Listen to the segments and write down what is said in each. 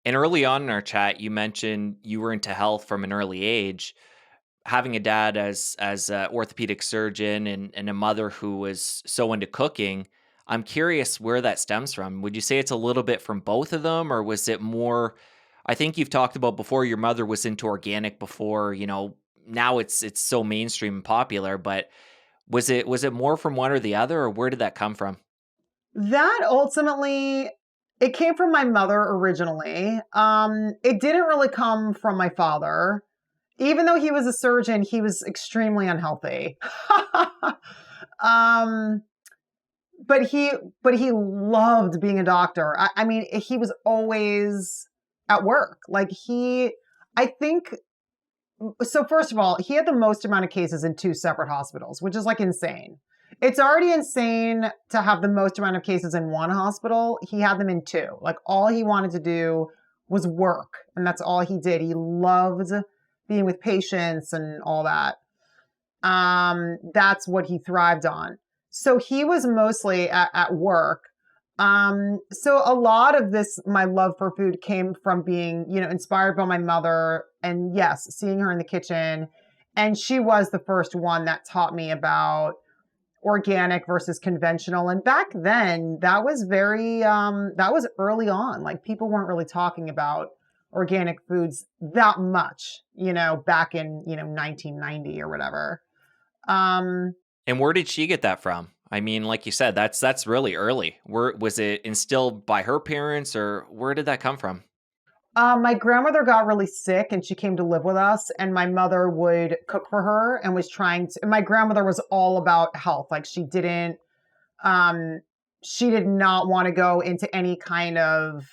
And early on in our chat, you mentioned you were into health from an early age. Having a dad as a orthopedic surgeon and a mother who was so into cooking, I'm curious where that stems from. Would you say it's a little bit from both of them, or was it more? I think you've talked about before your mother was into organic before, now it's so mainstream and popular, but was it more from one or the other, or where did that come from? That ultimately, it came from my mother originally. It didn't really come from my father. Even though he was a surgeon, he was extremely unhealthy. um, but he but he loved being a doctor. I mean, he was always at work. I think so. First of all, he had the most amount of cases in two separate hospitals, which is like insane. It's already insane to have the most amount of cases in one hospital. He had them in two. Like all he wanted to do was work, and that's all he did. He loved being with patients and all that. That's what he thrived on. So he was mostly at work. So a lot of this, my love for food came from being, inspired by my mother and yes, seeing her in the kitchen. And she was the first one that taught me about organic versus conventional. And back then that was that was early on. Like people weren't really talking about organic foods that much, back in, 1990 or whatever. Um, And where did she get that from? I mean, like you said, that's really early. Where was it instilled by her parents, or where did that come from? my grandmother got really sick and she came to live with us, and my mother would cook for her and was trying to. My grandmother was all about health. Like um, she did not want to go into any kind of.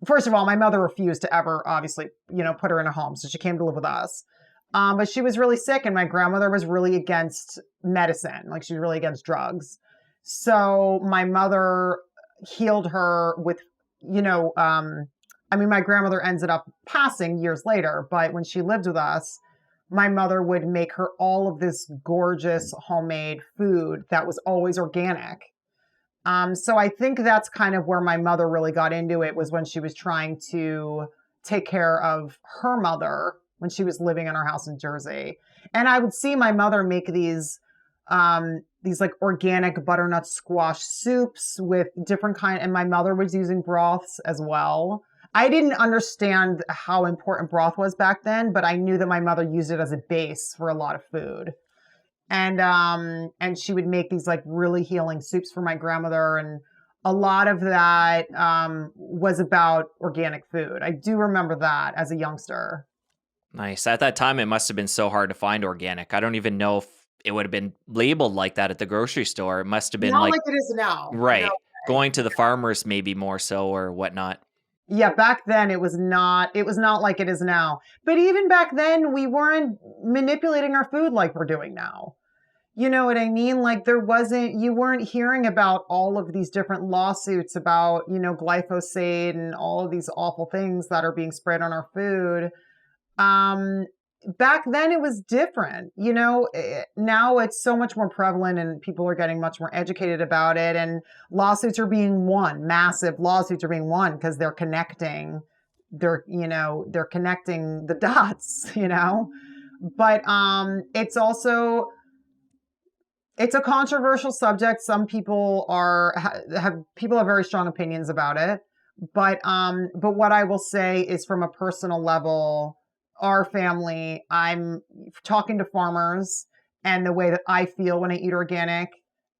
First of all, my mother refused to ever, obviously, put her in a home. So she came to live with us. But she was really sick, and my grandmother was really against medicine. Like she was really against drugs. So my mother healed her with, you know, I mean, my grandmother ended up passing years later, but when she lived with us, my mother would make her all of this gorgeous homemade food that was always organic. So I think that's kind of where my mother really got into it, was when she was trying to take care of her mother when she was living in our house in Jersey. And I would see my mother make these like organic butternut squash soups with different kind, and my mother was using broths as well. I didn't understand how important broth was back then, but I knew that my mother used it as a base for a lot of food. And she would make these like really healing soups for my grandmother, and a lot of that was about organic food. I do remember that as a youngster. Nice. At that time, it must have been so hard to find organic. I don't even know if it would have been labeled like that at the grocery store. It must have been Not like, like it is now. No right, way. going to the farmers maybe more so or whatnot. Yeah, back then it was not like it is now. But even back then we weren't manipulating our food like we're doing now. You know what I mean? Like you weren't hearing about all of these different lawsuits about, glyphosate and all of these awful things that are being sprayed on our food. Um, Back then it was different. Now it's so much more prevalent and people are getting much more educated about it, and lawsuits are being won. Massive lawsuits are being won because they're connecting the dots. But it's a controversial subject. Some people have very strong opinions about it. But what I will say is, from a personal level, our family, I'm talking to farmers, and the way that I feel when I eat organic,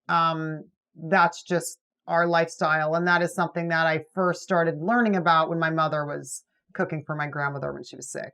that's just our lifestyle. And that is something that I first started learning about when my mother was cooking for my grandmother when she was sick.